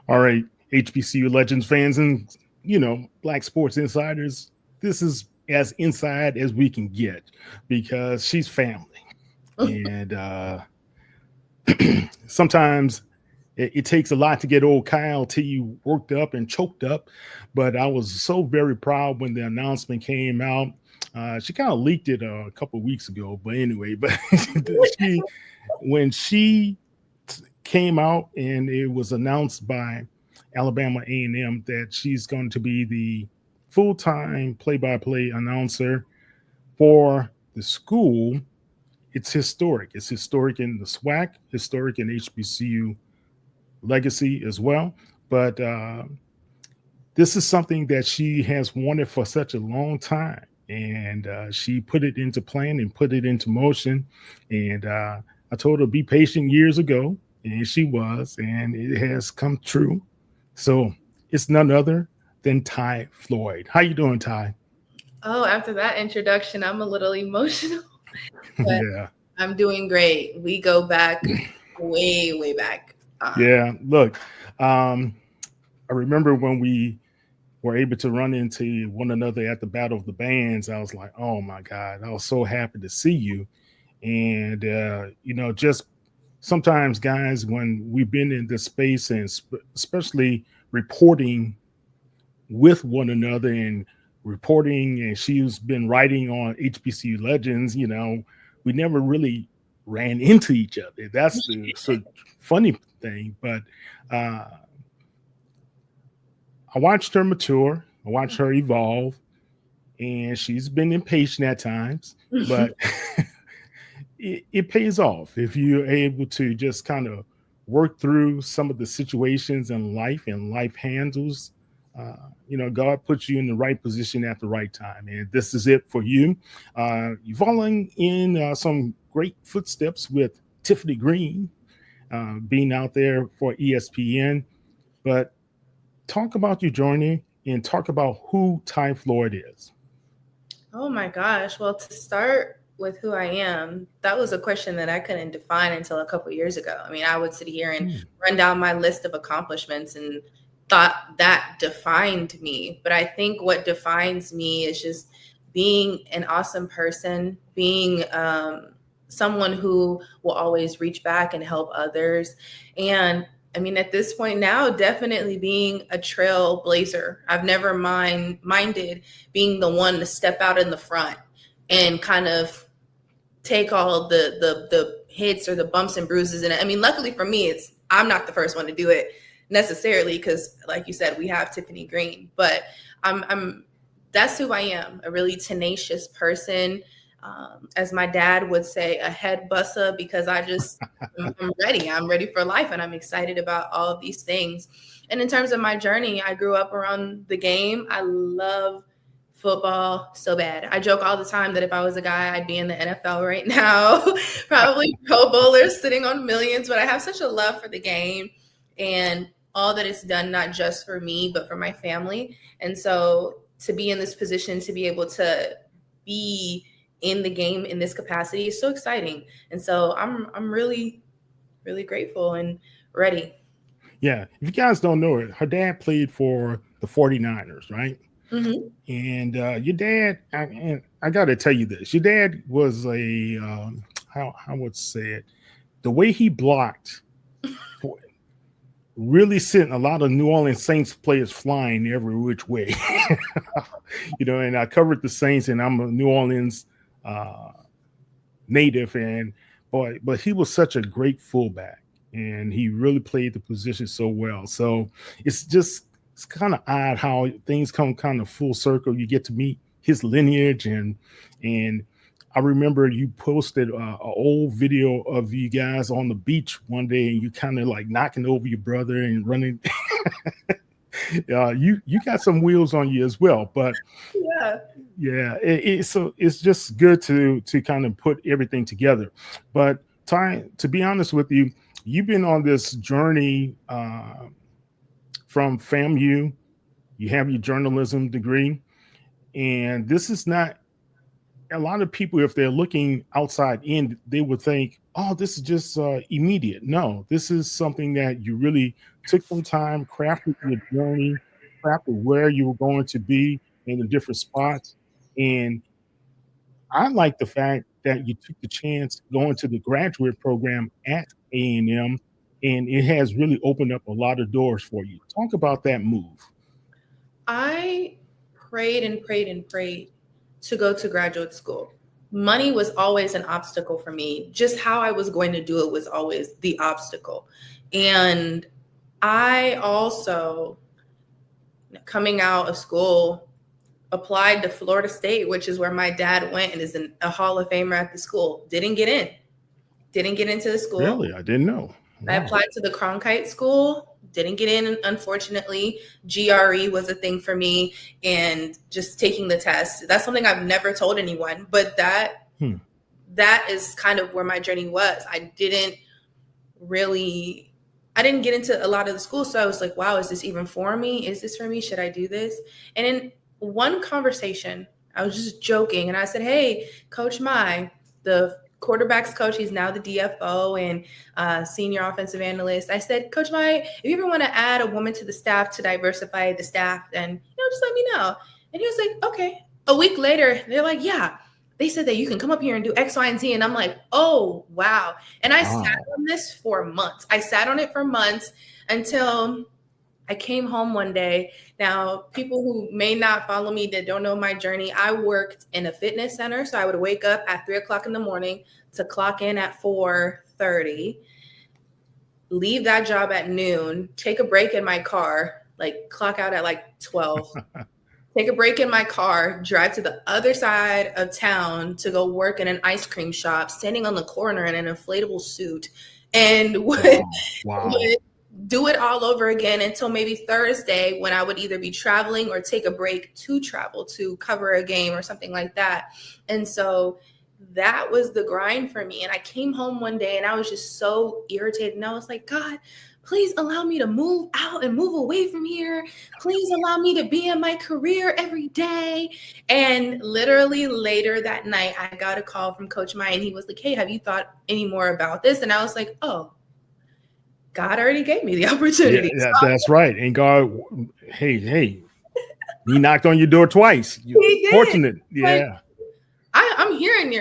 All right, HBCU Legends fans and Black sports insiders. This is as inside as we can get because she's family, and sometimes it takes a lot to get old Kyle T worked up and choked up. But I was so very proud when the announcement came out. She kind of leaked it a couple of weeks ago, but anyway, but she when she came out and it was announced by Alabama A&M that she's going to be the full-time play-by-play announcer for the school. It's historic. It's historic in the SWAC, historic in HBCU legacy as well. But this is something that she has wanted for such a long time. And she put it into plan and put it into motion. And I told her be patient years ago, and she was, and it has come true. So it's none other than Ty Floyd. How you doing, Ty? Oh, after that introduction, I'm a little emotional. But Yeah. I'm doing great. We go back way, way back. Yeah. Look, I remember when we were able to run into one another at the Battle of the Bands. I was like, oh my God, I was so happy to see you. And, just sometimes, guys, when we've been in this space and especially reporting with one another and reporting, and she's been writing on HBCU Legends, we never really ran into each other. That's the funny thing. But I watched her mature. I watched her evolve, and she's been impatient at times, but it pays off if you're able to just kind of work through some of the situations in life, and life handles. God puts you in the right position at the right time, and this is it for you. You're following in some great footsteps with Tiffany Green, being out there for ESPN, but talk about your journey and talk about who Ty Floyd is. Oh my gosh. Well, to start with who I am, that was a question that I couldn't define until a couple years ago. I mean, I would sit here and run down my list of accomplishments and thought that defined me. But I think what defines me is just being an awesome person, being someone who will always reach back and help others. And I mean, at this point now, definitely being a trailblazer. I've never minded being the one to step out in the front and kind of take all the hits or the bumps and bruises. And I mean, luckily for me, I'm not the first one to do it necessarily, because like you said, we have Tiffany Green, but that's who I am, a really tenacious person. As my dad would say, a head busser, because I'm ready. I'm ready for life, and I'm excited about all of these things. And in terms of my journey, I grew up around the game. I love football so bad. I joke all the time that if I was a guy, I'd be in the NFL right now, probably Pro Bowlers sitting on millions. But I have such a love for the game and all that it's done, not just for me, but for my family. And so to be in this position, to be able to be in the game in this capacity is so exciting. And so I'm really, really grateful and ready. Yeah. If you guys don't know it, her dad played for the 49ers, right? Mm-hmm. And your dad, I got to tell you this, your dad was how I would say it, the way he blocked really sent a lot of New Orleans Saints players flying every which way. And I covered the Saints, and I'm a New Orleans native, and but he was such a great fullback, and he really played the position so well. So it's kind of odd how things come kind of full circle. You get to meet his lineage, and I remember you posted an old video of you guys on the beach one day, and you kind of like knocking over your brother and running. You got some wheels on you as well, but yeah, it's just good to kind of put everything together. But Ty, to be honest with you, you've been on this journey from FAMU. You have your journalism degree, and this is not. A lot of people, if they're looking outside in, they would think, oh, this is just immediate. No, this is something that you really took some time, crafted your journey, crafted where you were going to be in the different spots. And I like the fact that you took the chance going to the graduate program at A&M, and it has really opened up a lot of doors for you. Talk about that move. I prayed and prayed and prayed to go to graduate school. Money was always an obstacle for me. Just how I was going to do it was always the obstacle. And I also, coming out of school, applied to Florida State, which is where my dad went and is a Hall of Famer at the school. Didn't get in. Didn't get into the school. Really? I didn't know. Wow. I applied to the Cronkite School. Didn't get in, unfortunately. GRE was a thing for me, and just taking the test. That's something I've never told anyone, but that is kind of where my journey was. I didn't get into a lot of the schools, so I was like, wow, is this even for me? Is this for me? Should I do this? And in one conversation, I was just joking, and I said, hey, Coach Mai, the quarterbacks coach, he's now the DFO and senior offensive analyst. I said, Coach Mai, if you ever want to add a woman to the staff to diversify the staff, then just let me know. And he was like, okay. A week later, they're like, yeah, they said that you can come up here and do X, Y, and Z. And I'm like, oh, wow. And I sat on this for months. I sat on it for months until I came home one day. Now, people who may not follow me that don't know my journey, I worked in a fitness center. So I would wake up at 3:00 in the morning to clock in at 4:30, leave that job at noon, take a break in my car, like clock out at like 12, take a break in my car, drive to the other side of town to go work in an ice cream shop, standing on the corner in an inflatable suit, and would do it all over again until maybe Thursday, when I would either be traveling or take a break to travel to cover a game or something like that. And so that was the grind for me. And I came home one day and I was just so irritated. And I was like, God, please allow me to move out and move away from here. Please allow me to be in my career every day. And literally later that night, I got a call from Coach Mai, and he was like, hey, have you thought any more about this? And I was like, oh, God already gave me the opportunity. Yeah, that's right. And God, hey, he knocked on your door twice. You're fortunate. Yeah. I'm hearing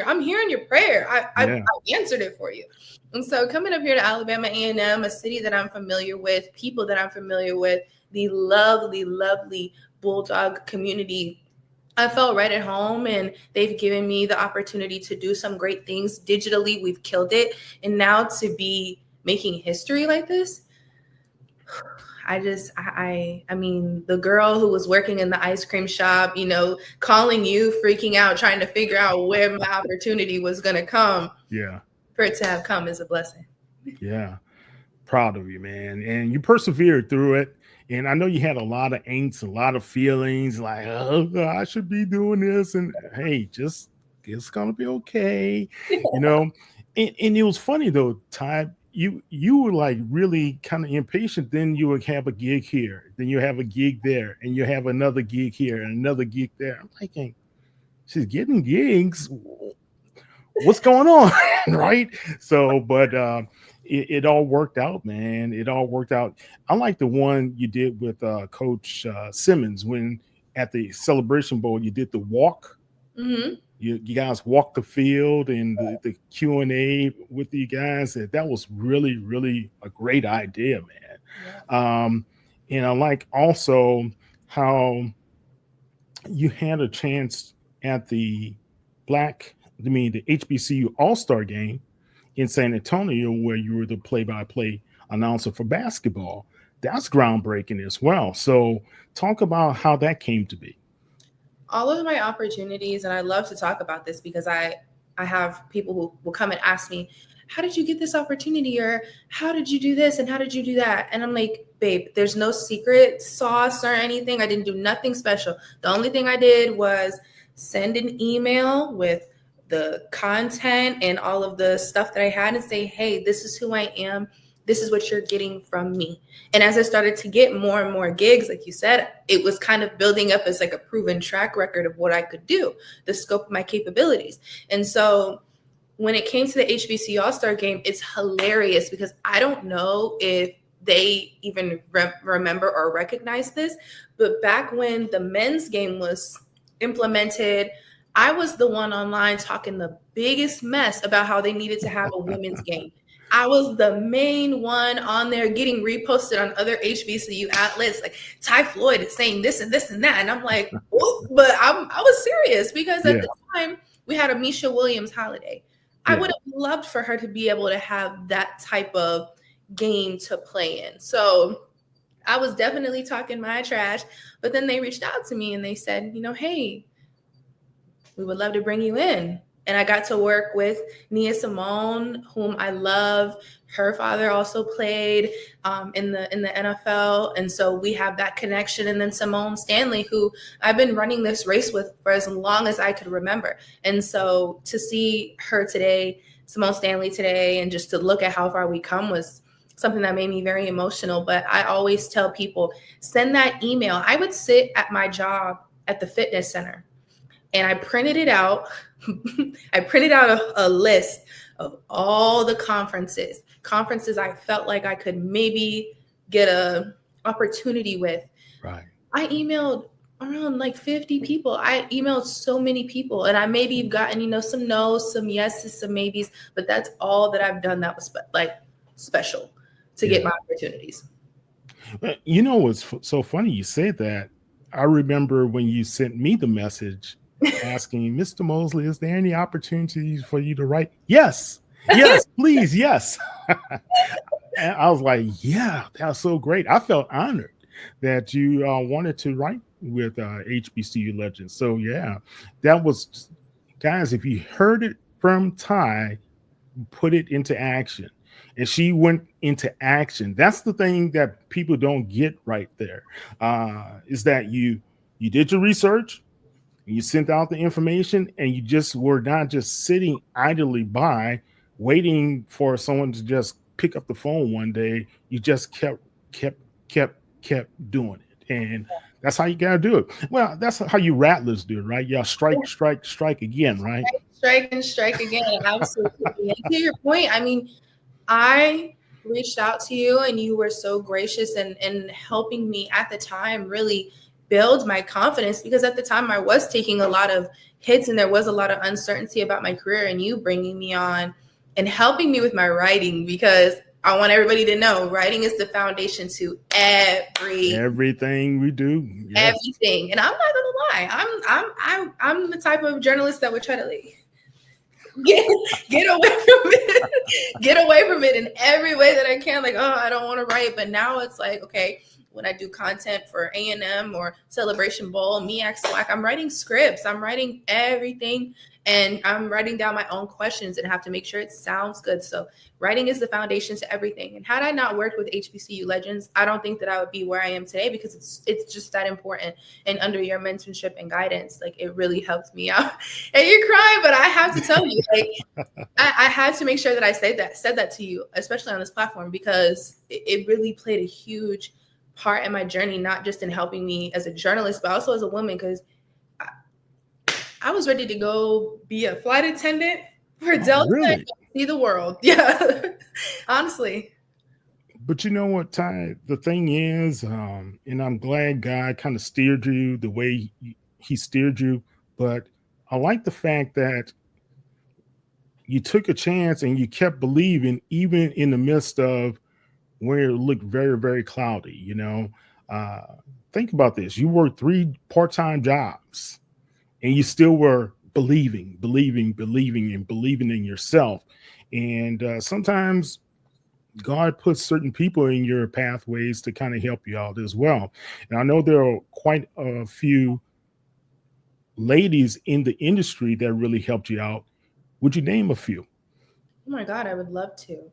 your prayer. I answered it for you. And so coming up here to Alabama A&M, a city that I'm familiar with, people that I'm familiar with, the lovely, lovely Bulldog community, I felt right at home, and they've given me the opportunity to do some great things digitally. We've killed it. And now to be making history like this, I mean, the girl who was working in the ice cream shop, calling you, freaking out, trying to figure out where my opportunity was going to come. Yeah. For it to have come is a blessing. Yeah. Proud of you, man. And you persevered through it. And I know you had a lot of angst, a lot of feelings like, oh, I should be doing this. And hey, it's going to be okay. And it was funny though, Ty, you were like really kind of impatient. Then you would have a gig here, then you have a gig there, and you have another gig here and another gig there. I'm thinking, she's getting gigs. What's going on? Right? So, but it all worked out, man. It all worked out. I like the one you did with Coach Simmons, when at the Celebration Bowl you did the walk. Mm-hmm. You guys walked the field, and the Q&A with you guys. That was really, really a great idea, man. Yeah. And I like also how you had a chance at the HBCU All-Star game in San Antonio, where you were the play-by-play announcer for basketball. That's groundbreaking as well. So talk about how that came to be. All of my opportunities, and I love to talk about this because I have people who will come and ask me, how did you get this opportunity? Or how did you do this? And how did you do that? And I'm like, babe, there's no secret sauce or anything. I didn't do nothing special. The only thing I did was send an email with the content and all of the stuff that I had and say, hey, this is who I am. This is what you're getting from me. And as I started to get more and more gigs, like you said, it was kind of building up as like a proven track record of what I could do, the scope of my capabilities. And so when it came to the HBCU All-Star game, it's hilarious because I don't know if they even remember or recognize this, but back when the men's game was implemented, I was the one online talking the biggest mess about how they needed to have a women's game. I was the main one on there getting reposted on other HBCU outlets, like Ty Floyd is saying this and this and that. And I'm like, oh, but I was serious because at the time we had a Misha Williams holiday. I would have loved for her to be able to have that type of game to play in. So I was definitely talking my trash, but then they reached out to me and they said, hey, we would love to bring you in. And I got to work with Nia Simone, whom I love. Her father also played in the NFL. And so we have that connection. And then Simone Stanley, who I've been running this race with for as long as I could remember. And so to see her today, Simone Stanley today, and just to look at how far we come was something that made me very emotional. But I always tell people, send that email. I would sit at my job at the fitness center and I printed it out. I printed out a list of all the conferences I felt like I could maybe get a opportunity with. Right. I emailed around like 50 people. I emailed so many people, and I maybe gotten, some no's, some yeses, some maybes, but that's all that I've done that was special to get my opportunities. What's so funny you say that. I remember when you sent me the message asking, Mr. Mosley, is there any opportunities for you to write? Yes, please, yes. And I was like, yeah, that's so great. I felt honored that you wanted to write with HBCU Legends. So yeah, that was, guys, if you heard it from Ty, put it into action. And she went into action. That's the thing that people don't get right there, is that you did your research, you sent out the information, and you just were not just sitting idly by waiting for someone to just pick up the phone one day. You just kept doing it. And that's how you got to do it. Well, that's how you Rattlers do it, right? Yeah, strike again, right? Strike and strike again. Absolutely. And to your point, I mean, I reached out to you and you were so gracious in helping me at the time really build my confidence, because at the time I was taking a lot of hits and there was a lot of uncertainty about my career, and you bringing me on and helping me with my writing, because I want everybody to know writing is the foundation to everything we do. Yes. Everything. And I'm not gonna lie, I'm the type of journalist that would try to get away from it, get away from it in every way that I can. Like, oh, I don't want to write. But now it's like, okay, when I do content for A&M or Celebration Bowl, MEAC, SWAC, I'm writing scripts, I'm writing everything, and I'm writing down my own questions and have to make sure it sounds good. So writing is the foundation to everything. And had I not worked with HBCU Legends, I don't think that I would be where I am today, because it's just that important. And under your mentorship and guidance, like, it really helped me out. And you're crying, but I have to tell you, like, I had to make sure that I said that to you, especially on this platform, because it really played a huge part in my journey, not just in helping me as a journalist, but also as a woman, because I was ready to go be a flight attendant for Delta and see the world. Yeah, honestly. But you know what, Ty? The thing is, and I'm glad God kind of steered you the way he steered you, but I like the fact that you took a chance and you kept believing, even in the midst of where it looked very, very cloudy. Think about this. You worked 3 part-time jobs and you still were believing in yourself. And sometimes God puts certain people in your pathways to kind of help you out as well. And I know there are quite a few ladies in the industry that really helped you out. Would you name a few? Oh my God, I would love to.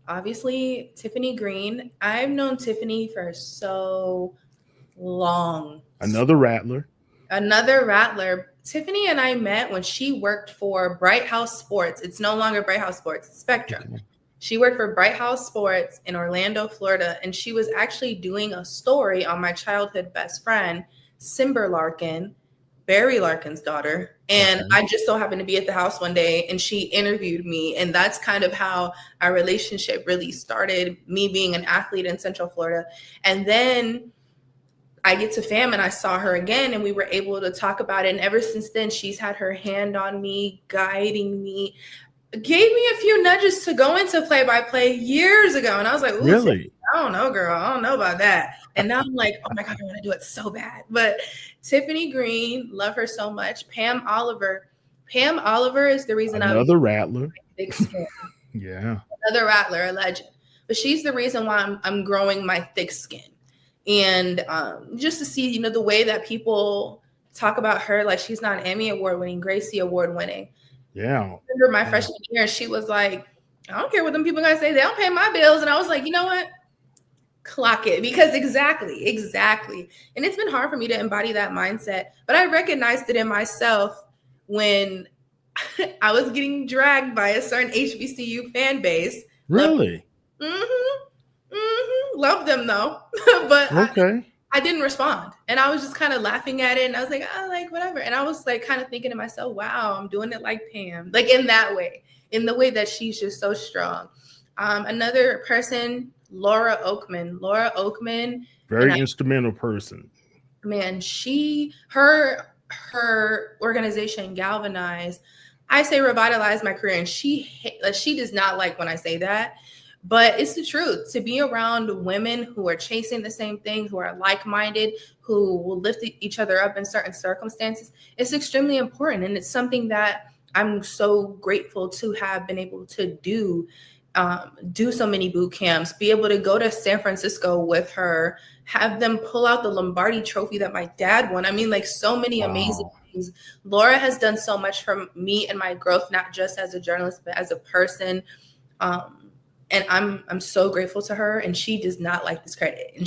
Obviously, Tiffany Green. I've known Tiffany for so long. Another Rattler. Tiffany and I met when she worked for Bright House Sports. It's no longer Bright House Sports, it's Spectrum. Okay. She worked for Bright House Sports in Orlando, Florida, and she was actually doing a story on my childhood best friend, Simber Larkin, Barry Larkin's daughter. And Okay. I just so happened to be at the house one day and she interviewed me. And that's kind of how our relationship really started, me being an athlete in Central Florida. And then I get to FAM and I saw her again and we were able to talk about it. And ever since then, she's had her hand on me, guiding me, gave me a few nudges to go into play-by-play years ago. And I was like, ooh, Really? I don't know, girl. I don't know about that. And now I'm like, oh my God, I want to do it so bad. But Tiffany Green, love her so much. Pam Oliver. Pam Oliver is the reason Another rattler. thick skin. Yeah. Another rattler, a legend. But she's the reason why I'm growing my thick skin. And just to see, you know, the way that people talk about her, like she's not an Emmy Award winning, Gracie Award winning. Yeah. I remember my freshman year, she was like, I don't care what them people are going to say. They don't pay my bills. And I was like, you know what? Clock it. Because exactly. And it's been hard for me to embody that mindset. But I recognized it in myself when I was getting dragged by a certain HBCU fan base. Really? Love them though. But okay. I didn't respond. And I was just kind of laughing at it. And I was like, oh, like whatever. And I was like kind of thinking to myself, wow, I'm doing it like Pam. Like in that way, in the way that she's just so strong. Another person, Laura Oakman. Very instrumental person. Man, her organization Galvanize, I say revitalized my career. And she does not like when I say that. But it's the truth. To be around women who are chasing the same thing, who are like-minded, who will lift each other up in certain circumstances, it's extremely important. And it's something that I'm so grateful to have been able to do so many boot camps, be able to go to San Francisco with her, have them pull out the Lombardi trophy that my dad won. I mean, like so many amazing things. Laura has done so much for me and my growth, not just as a journalist, but as a person. And I'm so grateful to her, and she does not like this credit. And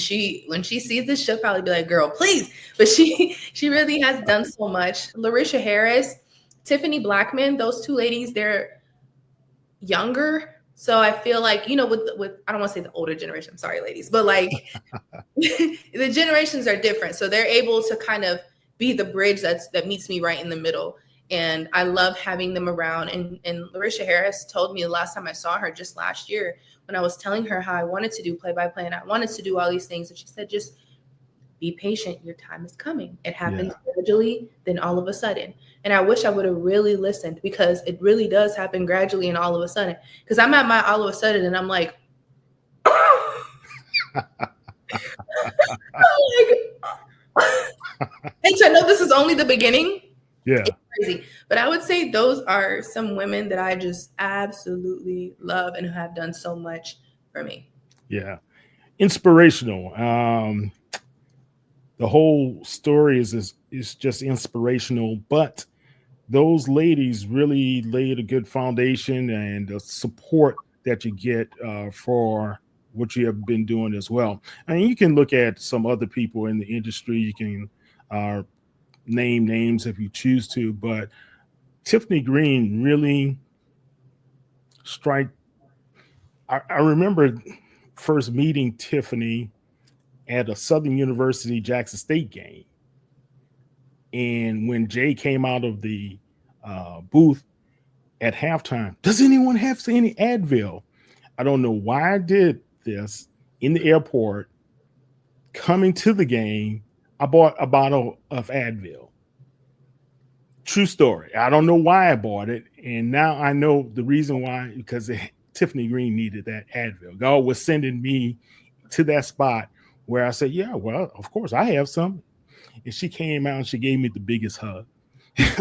when she sees this, she'll probably be like, girl, please. But she really has done so much. Larisha Harris, Tiffany Blackman, those two ladies, they're younger. So I feel like, you know, with I don't want to say the older generation, sorry, ladies, but like the generations are different. So they're able to kind of be the bridge that meets me right in the middle. And I love having them around. And Larisha Harris told me the last time I saw her, just last year, when I was telling her how I wanted to do play-by-play and I wanted to do all these things. And she said, just be patient. Your time is coming. It happens gradually, then all of a sudden. And I wish I would have really listened, because it really does happen gradually and all of a sudden. Because I'm at my all of a sudden and I'm like, and I know this is only the beginning. Yeah. It's crazy. But I would say those are some women that I just absolutely love and have done so much for me. Yeah. Inspirational. The whole story is just inspirational, but those ladies really laid a good foundation and the support that you get for what you have been doing as well. I mean, you can look at some other people in the industry. You can name names if you choose to, but Tiffany Green really I remember first meeting Tiffany at a Southern University Jackson State game. And when Jay came out of the booth at halftime, does anyone have any Advil? I don't know why I did this in the airport. Coming to the game, I bought a bottle of Advil. True story. I don't know why I bought it. And now I know the reason why, because Tiffany Green needed that Advil. God was sending me to that spot where I said, yeah, well, of course I have some. And she came out and she gave me the biggest hug.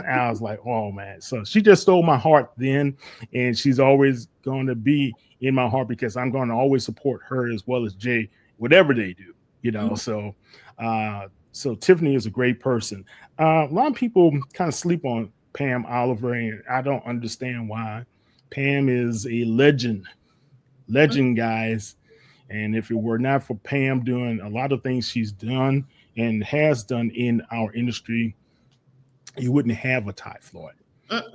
I was like, oh man. So she just stole my heart then. And she's always going to be in my heart because I'm going to always support her as well as Jay, whatever they do, you know? Mm-hmm. So Tiffany is a great person. A lot of people kind of sleep on Pam Oliver, and I don't understand why. Pam is a legend, guys. And if it were not for Pam doing a lot of things she's done and has done in our industry, you wouldn't have a Ty Floyd.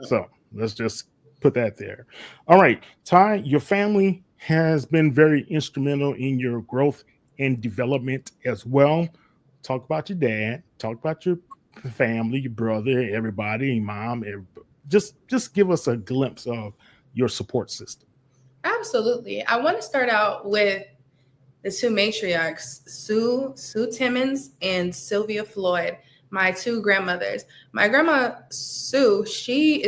So let's just put that there. All right, Ty, your family has been very instrumental in your growth and development as well. Talk about your dad. Talk about your family, your brother, everybody, mom, everybody. Just give us a glimpse of your support system. Absolutely. I want to start out with the two matriarchs, Sue Timmons and Sylvia Floyd, my two grandmothers. My grandma Sue, she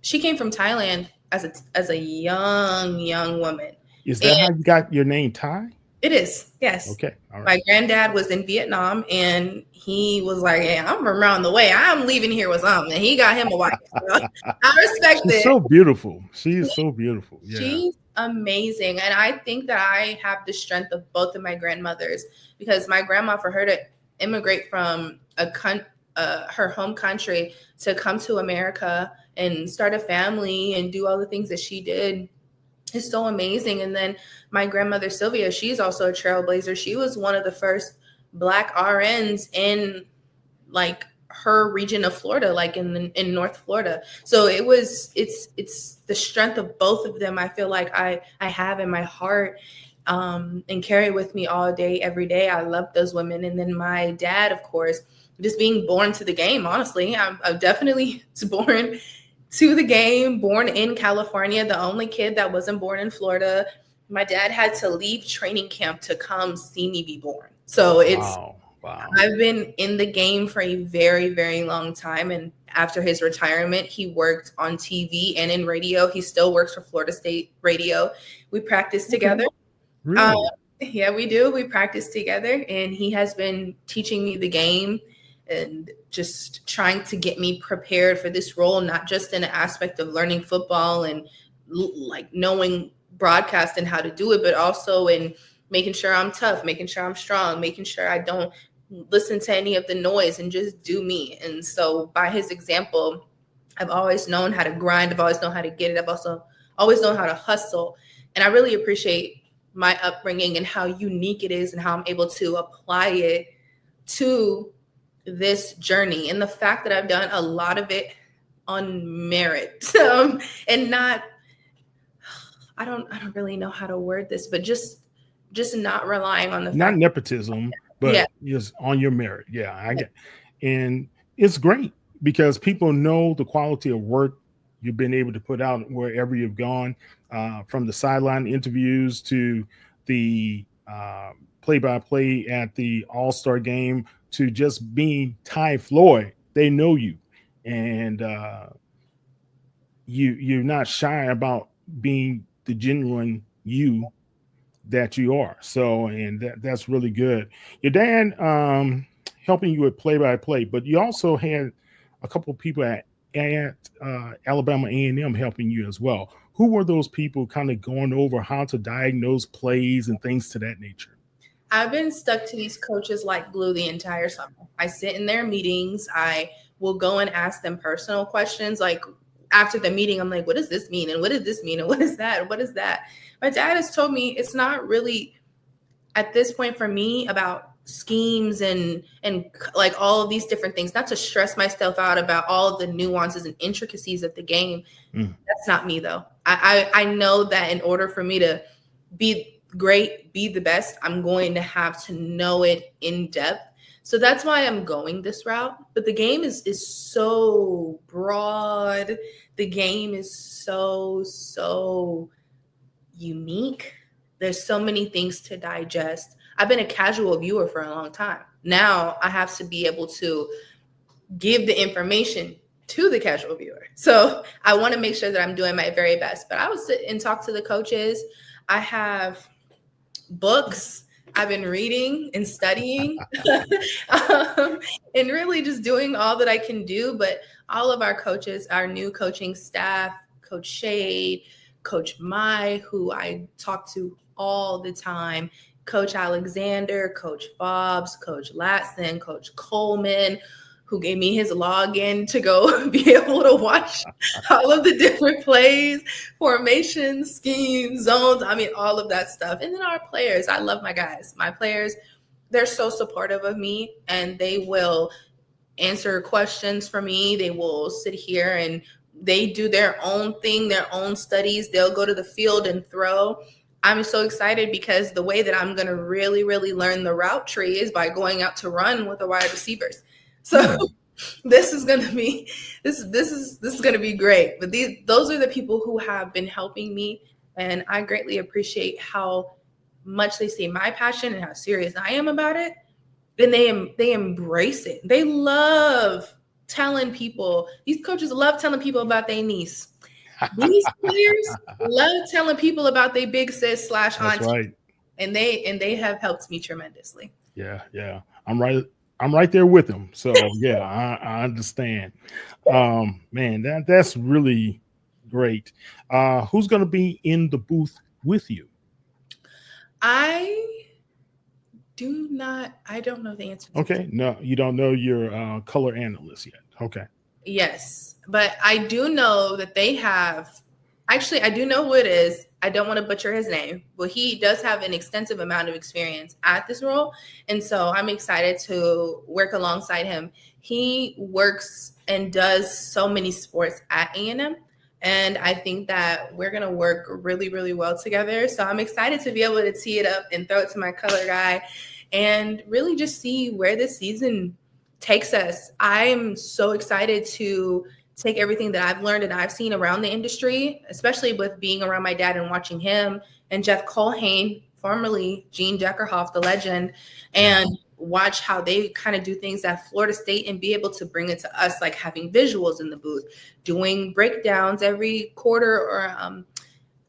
came from Thailand as a young woman. Is And that how you got your name, Ty? it is, yes. Okay, all right. My granddad was in Vietnam, and he was like, "Hey, I'm from around the way. I'm leaving here with something." And he got him a wife. So I respect She's it. so beautiful. She is so beautiful. Yeah. She's amazing. And I think that I have the strength of both of my grandmothers, because my grandma, for her to immigrate from her home country to come to America and start a family and do all the things that she did is so amazing. And then my grandmother Sylvia, she's also a trailblazer. She was one of the first Black RNs in like her region of Florida, like in North Florida. So it's the strength of both of them. I feel like I have in my heart, and carry with me all day, every day. I love those women. And then my dad, of course, just being born to the game. Honestly, I'm definitely born to the game, born in California, the only kid that wasn't born in Florida. My dad had to leave training camp to come see me be born. So it's, wow. I've been in the game for a very, very long time. And after his retirement, he worked on TV and in radio. He still works for Florida State Radio. We practice together. Really? Yeah, we do. We practice together, and he has been teaching me the game and just trying to get me prepared for this role, not just in the aspect of learning football and like knowing broadcast and how to do it, but also in making sure I'm tough, making sure I'm strong, making sure I don't listen to any of the noise and just do me. And so by his example, I've always known how to grind. I've always known how to get it. I've also always known how to hustle. And I really appreciate my upbringing and how unique it is and how I'm able to apply it to this journey. And the fact that I've done a lot of it on merit, and not, I don't really know how to word this, but just not relying on the not fact, nepotism, but just on your merit. Yeah, I get, and it's great because people know the quality of work you've been able to put out wherever you've gone, from the sideline interviews to the play-by-play at the All-Star game to just being Ty Floyd. They know you, and you're not shy about being the genuine you that you are. So, and that's really good. Your dad helping you with play-by-play, but you also had a couple of people at Alabama A&M helping you as well. Who were those people kind of going over how to diagnose plays and things to that nature? I've been stuck to these coaches like glue the entire summer. I sit in their meetings. I will go and ask them personal questions. Like after the meeting, I'm like, what does this mean? And what does this mean? And what is that? What is that? My dad has told me it's not really at this point for me about schemes and like all of these different things, not to stress myself out about all of the nuances and intricacies of the game. That's not me though. I know that in order for me to be great, be the best, I'm going to have to know it in depth. So that's why I'm going this route. But the game is so broad. The game is so unique. There's so many things to digest. I've been a casual viewer for a long time. Now I have to be able to give the information to the casual viewer. So I want to make sure that I'm doing my very best. But I would sit and talk to the coaches. I have books I've been reading and studying, and really just doing all that I can do. But all of our coaches, our new coaching staff, Coach Shade, Coach Mai, who I talk to all the time, Coach Alexander, Coach Fobbs, Coach Latson, Coach Coleman, who gave me his login to go be able to watch all of the different plays, formations, schemes, zones. I mean, all of that stuff. And then our players. I love my guys. My players, they're so supportive of me, and they will answer questions for me. They will sit here and they do their own thing, their own studies. They'll go to the field and throw. I'm so excited because the way that I'm going to really, really learn the route tree is by going out to run with the wide receivers. So this is gonna be this is gonna be great. But those are the people who have been helping me, and I greatly appreciate how much they see my passion and how serious I am about it. And they embrace it. They love telling people. These coaches love telling people about their niece. These players love telling people about their big sis / auntie. That's right. And they have helped me tremendously. Yeah. I'm right there with them. So yeah, I understand. Man, that's really great. Who's gonna be in the booth with you? I don't know the answer. Okay. No, you don't know your color analyst yet. Okay. Yes, but I do know that they have. Actually, I do know who it is. I don't want to butcher his name, but he does have an extensive amount of experience at this role. And so I'm excited to work alongside him. He works and does so many sports at A&M. And I think that we're going to work really, really well together. So I'm excited to be able to tee it up and throw it to my color guy and really just see where this season takes us. I'm so excited to take everything that I've learned and I've seen around the industry, especially with being around my dad and watching him and Jeff Colhane, formerly Gene Deckerhoff, the legend, and watch how they kind of do things at Florida State and be able to bring it to us, like having visuals in the booth, doing breakdowns every quarter or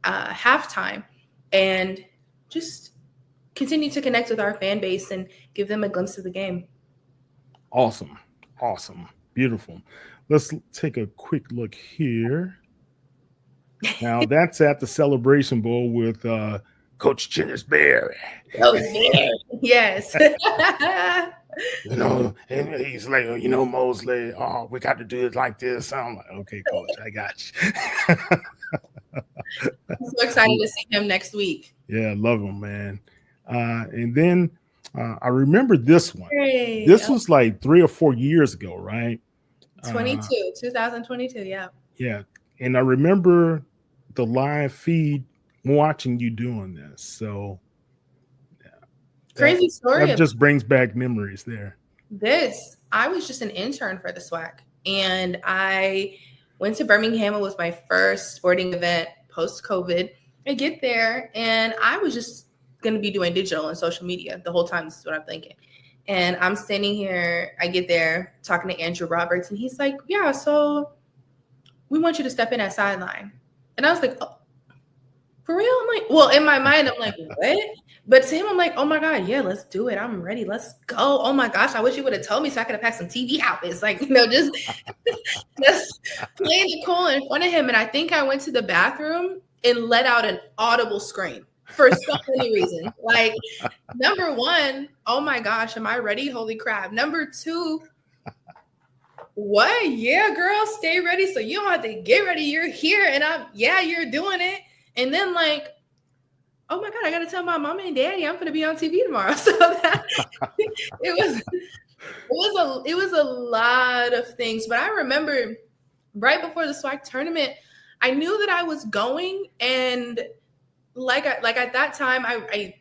halftime, and just continue to connect with our fan base and give them a glimpse of the game. Awesome. Beautiful. Let's take a quick look here. Now that's at the Celebration Bowl with Coach Chinnis Berry. Oh, yeah. Yes. And he's like, Mosley, we got to do it like this. I'm like, okay, Coach, I got you. I'm so excited to see him next week. Yeah, love him, man. And then I remember this one. Hey, this was like 3 or 4 years ago, right? 2022, yeah. Yeah. And I remember the live feed watching you doing this. So yeah. Crazy story. That just brings back memories there. I was just an intern for the SWAC, and I went to Birmingham. It was my first sporting event post-COVID. I get there, and I was just going to be doing digital and social media the whole time. This is what I'm thinking. And I'm standing here, I get there talking to Andrew Roberts, and he's like, yeah, so we want you to step in at sideline. And I was like, oh, for real? I'm like, well, in my mind, I'm like, what? But to him, I'm like, oh my God, yeah, let's do it. I'm ready. Let's go. Oh my gosh, I wish you would have told me so I could have packed some TV outfits. Like, just playing it cool in front of him. And I think I went to the bathroom and let out an audible scream. For so many reasons. Like, number one, oh my gosh, am I ready? Holy crap. Number two, what? Yeah, girl, stay ready. So you don't have to get ready. You're here, and you're doing it. And then like, oh my God, I got to tell my mama and daddy I'm going to be on TV tomorrow. So that it was a lot of things. But I remember right before the SWAC tournament, I knew that I was going, and like at that time, I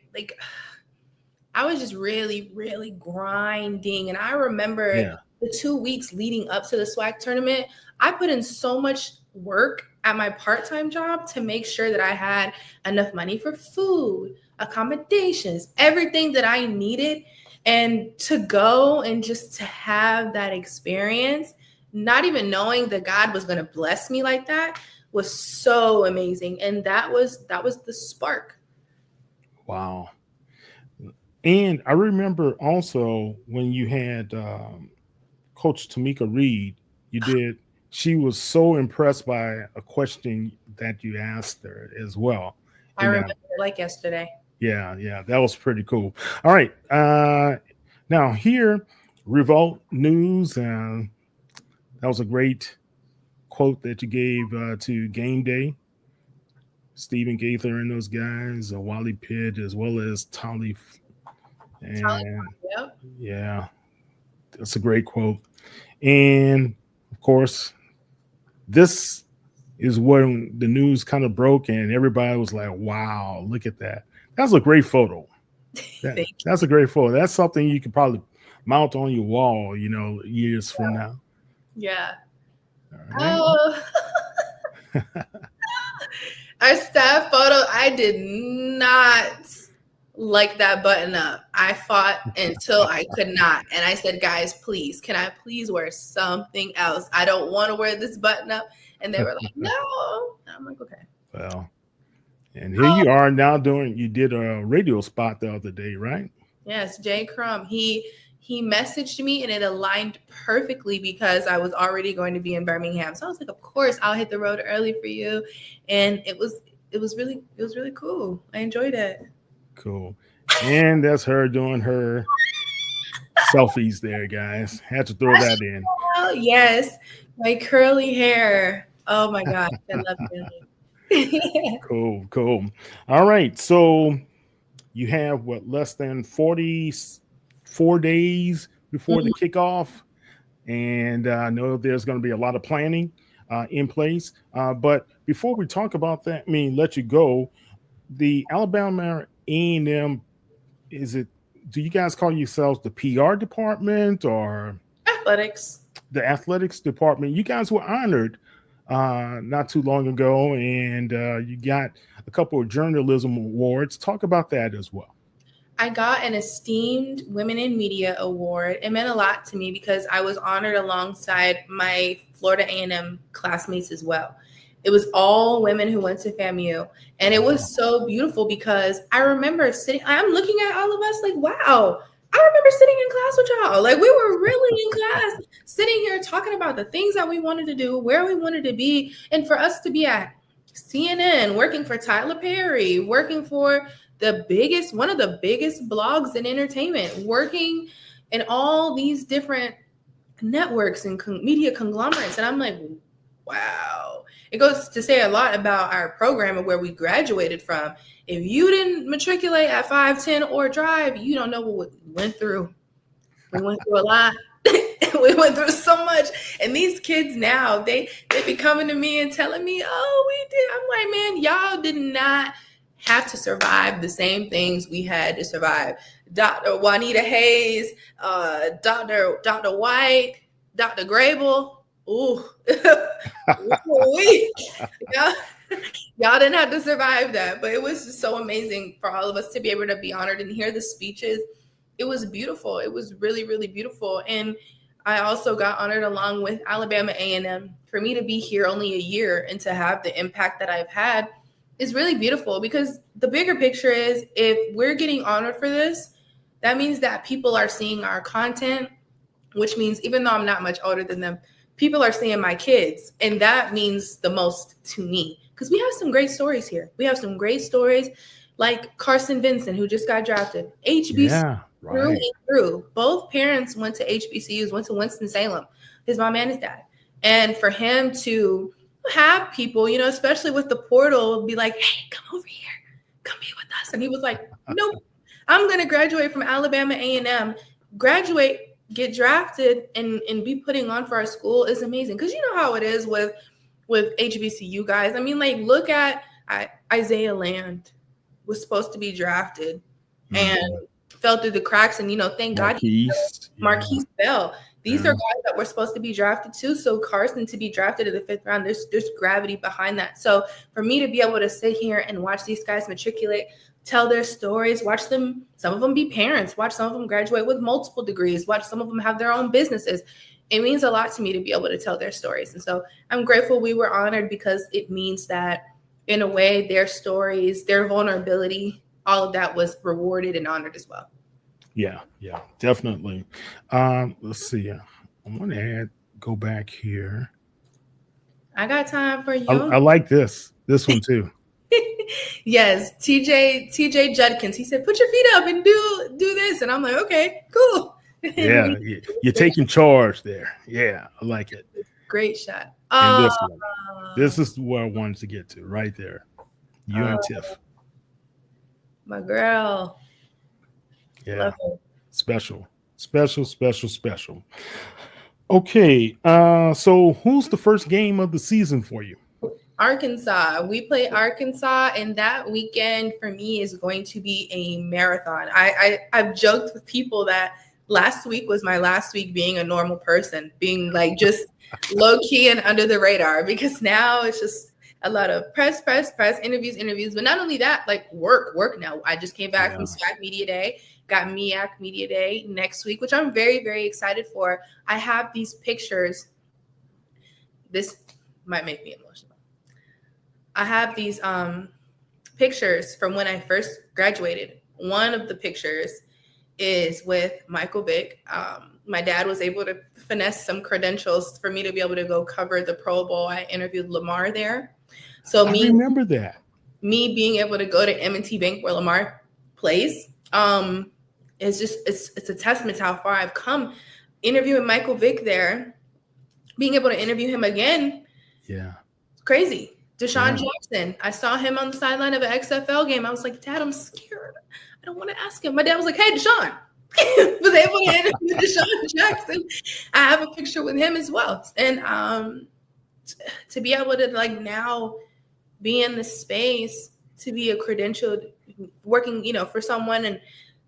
was just really, really grinding. And I remember the 2 weeks leading up to the SWAC tournament, I put in so much work at my part-time job to make sure that I had enough money for food, accommodations, everything that I needed. And to go and just to have that experience, not even knowing that God was going to bless me like that, was so amazing. And that was the spark. Wow. And I remember also when you had Coach Tamika Reed, she was so impressed by a question that you asked her as well. I remember it like yesterday. Yeah, that was pretty cool. All right. Now here, Revolt News, that was a great quote that you gave to Game Day. Stephen Gaither and those guys, Wally Pitt, as well as Tolly. And yeah, that's a great quote. And of course, this is when the news kind of broke and everybody was like, wow, look at that. That's a great photo. That's a great photo. That's something you could probably mount on your wall, years from now. Yeah. All right. Oh, our staff photo, I did not like that button up. I fought until I could not. And I said, guys, please, can I please wear something else? I don't want to wear this button up. And they were like, no. And I'm like, okay. Well, and here you are now you did a radio spot the other day, right? Yes, Jay Crumb. He messaged me and it aligned perfectly because I was already going to be in Birmingham. So I was like, of course, I'll hit the road early for you. And it was really cool. I enjoyed it. Cool. And that's her doing her selfies there, guys. Had to throw that in. Oh, yes, my curly hair. Oh my gosh, I love it. Cool. All right. So you have less than 44 days before the kickoff. And I know there's going to be a lot of planning in place. But before we talk about that, let you go, the Alabama A&M, do you guys call yourselves the PR department or Athletics? The athletics department. You guys were honored not too long ago, and you got a couple of journalism awards. Talk about that as well. I got an esteemed Women in Media award. It meant a lot to me because I was honored alongside my Florida A&M classmates as well. It was all women who went to FAMU. And it was so beautiful because I remember I'm looking at all of us like, wow, I remember sitting in class with y'all. Like, we were really in class, sitting here talking about the things that we wanted to do, where we wanted to be. And for us to be at CNN, working for Tyler Perry, working for one of the biggest blogs in entertainment, working in all these different networks and media conglomerates. And I'm like, wow. It goes to say a lot about our program and where we graduated from. If you didn't matriculate at 510 or drive, you don't know what we went through. We went through a lot. We went through so much. And these kids now, they be coming to me and telling me, oh, we did. I'm like, man, y'all did not have to survive the same things we had to survive. Dr. Juanita Hayes, Dr. White, Dr. Grable. Ooh. Y'all didn't have to survive that, but it was just so amazing for all of us to be able to be honored and hear the speeches. It was beautiful. It was really, really beautiful. And I also got honored along with Alabama A&M. For me to be here only a year and to have the impact that I've had is really beautiful, because the bigger picture is, if we're getting honored for this, that means that people are seeing our content, which means even though I'm not much older than them, people are seeing my kids. And that means the most to me, because we have some great stories here. We have some great stories like Carson Vincent, who just got drafted. HBCU through and through. Both parents went to HBCUs, went to Winston-Salem, his mom and his dad. And for him to have people, especially with the portal, be like, hey, come over here, come be with us. And he was like, nope, I'm going to graduate from Alabama A&M, graduate, get drafted, and be putting on for our school is amazing. Because you know how it is with HBCU guys. I mean, like, look at Isaiah Land was supposed to be drafted and fell through the cracks. And, thank God. Marquise Bell. These are guys that were supposed to be drafted too. So Carson to be drafted in the 5th round, there's gravity behind that. So for me to be able to sit here and watch these guys matriculate, tell their stories, watch them, some of them be parents, watch some of them graduate with multiple degrees, watch some of them have their own businesses. It means a lot to me to be able to tell their stories. And so I'm grateful we were honored, because it means that in a way, their stories, their vulnerability, all of that was rewarded and honored as well. Yeah, definitely. Let's see. I'm going to go back here. I got time for you. I like this one too. Yes, TJ Judkins. He said, "Put your feet up and do this," and I'm like, "Okay, cool." Yeah, you're taking charge there. Yeah, I like it. Great shot. And this is where I wanted to get to, right there. You and Tiff. My girl. Yeah. Special. Okay. So who's the first game of the season for you? Arkansas. We play Arkansas, and that weekend for me is going to be a marathon. I've joked with people that last week was my last week being a normal person, being like just low key and under the radar, because now it's just a lot of press, interviews. But not only that, like work now. I just came back from SWAC Media Day, got MEAC Media Day next week, which I'm very, very excited for. I have these pictures. This might make me emotional. I have these pictures from when I first graduated. One of the pictures is with Michael Vick. My dad was able to finesse some credentials for me to be able to go cover the Pro Bowl. I interviewed Lamar there. So I remember that. Me being able to go to M&T Bank where Lamar plays, it's just it's a testament to how far I've come. Interviewing Michael Vick there, being able to interview him again. Yeah. It's crazy. Deshaun Jackson. I saw him on the sideline of an XFL game. I was like, Dad, I'm scared. I don't want to ask him. My dad was like, hey, Deshaun. Was able to interview Deshaun Jackson. I have a picture with him as well. And to be able to like now be in the space, to be a credentialed working, for someone, and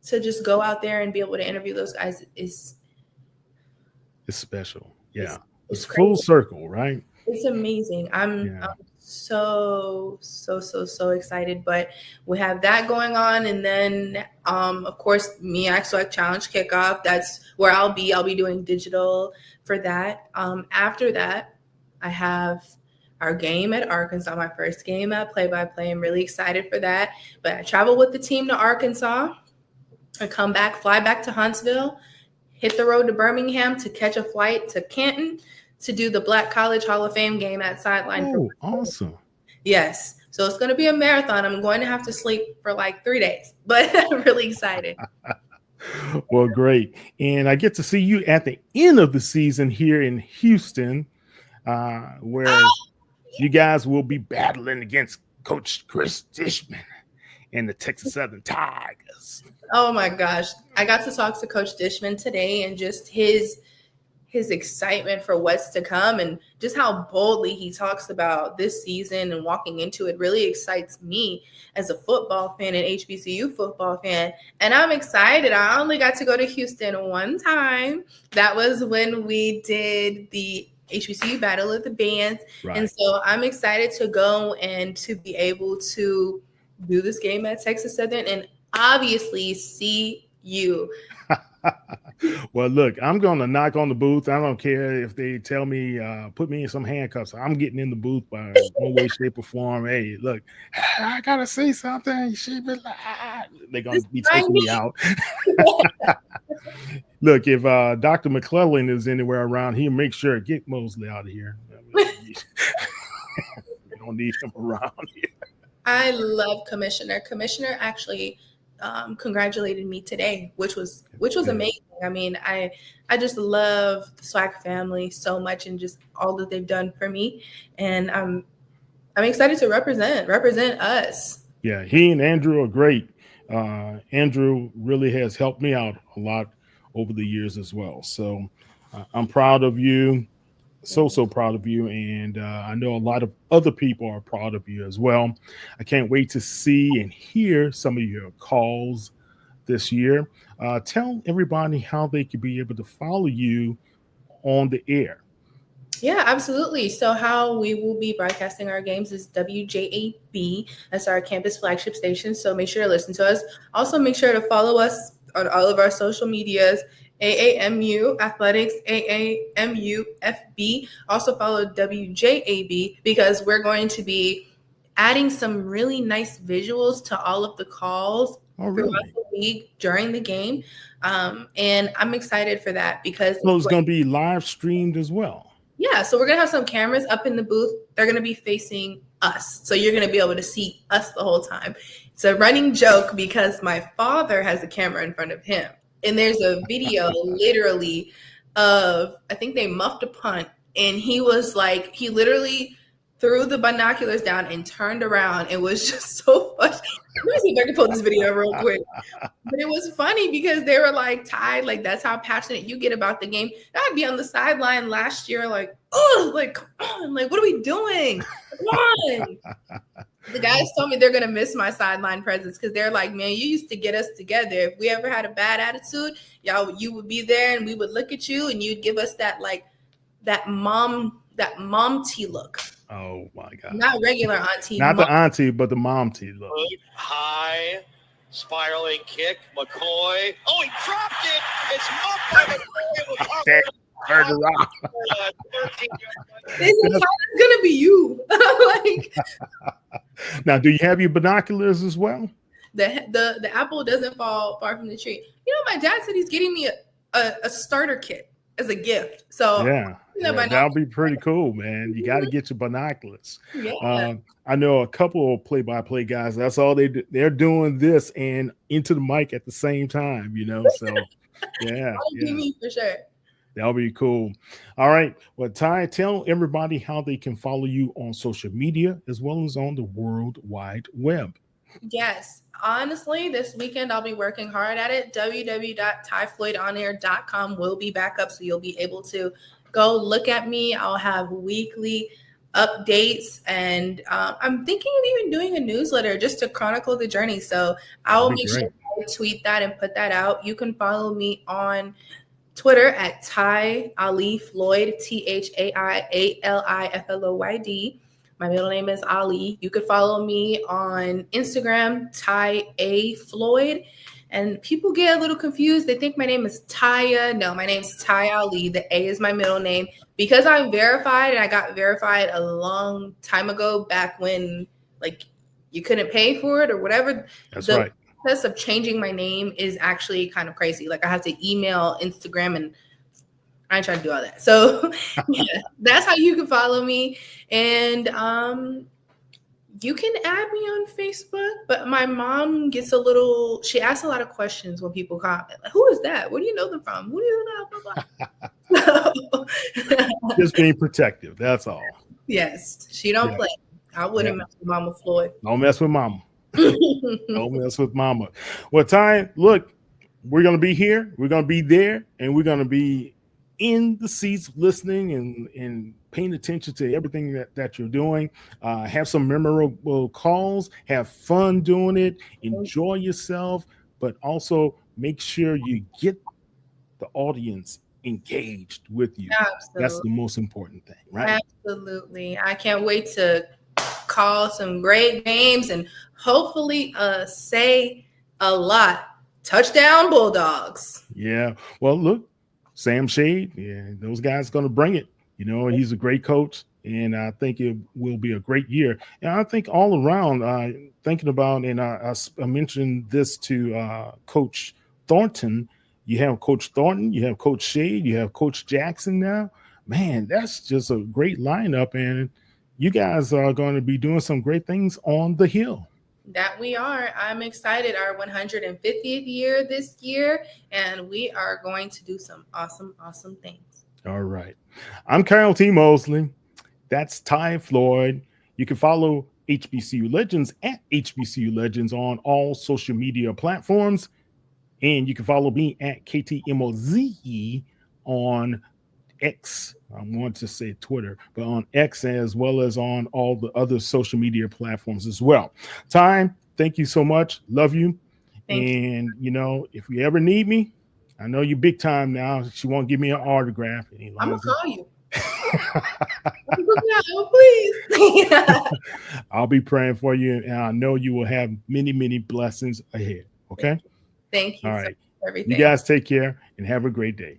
to just go out there and be able to interview those guys it's special. Yeah. It's full circle, right? It's amazing. I'm so excited. But we have that going on, and then of course MEAC SWAC Challenge kickoff. That's where I'll be doing digital for that. After that, I have our game at Arkansas, my first game at play-by-play. I'm really excited for that. But I travel with the team to Arkansas. I come back, fly back to Huntsville, hit the road to Birmingham to catch a flight to Canton to do the Black College Hall of Fame game at sideline. Oh, awesome. Yes. So it's going to be a marathon. I'm going to have to sleep for like 3 days, but I'm really excited. Well, great. And I get to see you at the end of the season here in Houston, where you guys will be battling against Coach Chris Dishman and the Texas Southern Tigers. Oh my gosh. I got to talk to Coach Dishman today, and just his excitement for what's to come, and just how boldly he talks about this season and walking into it really excites me as a football fan and HBCU football fan. And I'm excited. I only got to go to Houston one time. That was when we did the HBCU Battle of the Bands. Right. And so I'm excited to go and to be able to do this game at Texas Southern and obviously see you. Well, look, I'm going to knock on the booth. I don't care if they tell me, put me in some handcuffs. I'm getting in the booth by one way, shape, or form. Hey, look, I got to say something. They're going to be taking me out. Look, if Dr. McClellan is anywhere around, he'll make sure to get Mosley out of here. We don't need him around here. I love Commissioner. Commissioner actually congratulated me today, which was amazing. I mean, I just love the SWAC family so much, and just all that they've done for me. And I'm excited to represent us. Yeah, he and Andrew are great. Andrew really has helped me out a lot over the years as well. So I'm proud of you. So proud of you. And I know a lot of other people are proud of you as well. I can't wait to see and hear some of your calls this year. Tell everybody how they could be able to follow you on the air. Yeah, absolutely. So how we will be broadcasting our games is WJAB. That's our campus flagship station. So make sure to listen to us. Also, make sure to follow us on all of our social medias. AAMU Athletics, AAMU FB. Also follow WJAB, because we're going to be adding some really nice visuals to all of the calls throughout the league during the game. And I'm excited for that, because it's going to be live streamed as well. Yeah, so we're going to have some cameras up in the booth. They're going to be facing us. So you're going to be able to see us the whole time. It's a running joke because my father has a camera in front of him. And there's a video literally of, I think they muffed a punt, and he was like, he literally threw the binoculars down and turned around. It was just so funny. Let me see if I can pull this video real quick. But it was funny because they were like tied. Like, that's how passionate you get about the game. I'd be on the sideline last year, like, oh, like, come on, like, what are we doing? Come on. The guys told me they're gonna miss my sideline presence because they're like, man, you used to get us together. If we ever had a bad attitude, you would be there and we would look at you and you'd give us that mom tea look. Oh my God! Not regular auntie, not the auntie, but the mom tea look. High spiraling kick, McCoy. Oh, he dropped it. It's muffed by McCoy. It's gonna be you. Like, now, do you have your binoculars as well? The apple doesn't fall far from the tree. You know, my dad said he's getting me a starter kit as a gift. So yeah, that'll be pretty cool, man. You got to get your binoculars. Yeah. I know a couple of play-by-play guys. That's all they're doing this and into the mic at the same time. You know, so yeah, me for sure. That'll be cool. All right. Well, Ty, tell everybody how they can follow you on social media as well as on the World Wide Web. Yes. Honestly, this weekend I'll be working hard at it. www.tyfloydonair.com will be back up, so you'll be able to go look at me. I'll have weekly updates, and I'm thinking of even doing a newsletter just to chronicle the journey. So I'll make sure I tweet that and put that out. You can follow me on Twitter at Ty Ali Floyd, ThaiAliFloyd. My middle name is Ali. You could follow me on Instagram, Ty A Floyd. And people get a little confused. They think my name is Taya. No, my name's Ty Ali. The A is my middle name. Because I'm verified, and I got verified a long time ago, back when like you couldn't pay for it or whatever. That's right. The process of changing my name is actually kind of crazy. Like I have to email Instagram, and I ain't trying to do all that. So yeah, that's how you can follow me. And you can add me on Facebook, but my mom gets she asks a lot of questions when people comment. Like, who is that? Where do you know them from? Who do you know? Blah, blah. Just being protective. That's all. Yes. She don't play. I wouldn't mess with Mama Floyd. Don't mess with Mama. Don't mess with Mama. Well, Ty, look, we're going to be here. We're going to be there. And we're going to be in the seats listening and paying attention to everything that you're doing. Have some memorable calls. Have fun doing it. Enjoy yourself. But also make sure you get the audience engaged with you. Absolutely. That's the most important thing, right? Absolutely. I can't wait to call some great games and hopefully say a lot. Touchdown Bulldogs. Yeah. Well, look, Sam Shade, those guys going to bring it. You know, he's a great coach, and I think it will be a great year. And I think all around, thinking about, and I mentioned this to Coach Thornton. You have Coach Thornton, you have Coach Shade, you have Coach Jackson now. Man, that's just a great lineup, and you guys are going to be doing some great things on the Hill. That we are. I'm excited. Our 150th year this year, and we are going to do some awesome, awesome things. All right. I'm Kyle T. Mosley. That's Ty Floyd. You can follow HBCU Legends at HBCU Legends on all social media platforms. And you can follow me at KTMOZE on X. I want to say Twitter, but on X as well as on all the other social media platforms as well. Ty, thank you so much. Love you. And, you know, if you ever need me, I know you big time now. She won't give me an autograph any longer. I'm going to call you. Please. I'll be praying for you, and I know you will have many, many blessings ahead. Okay? Thank you. All right. For everything. You guys take care and have a great day.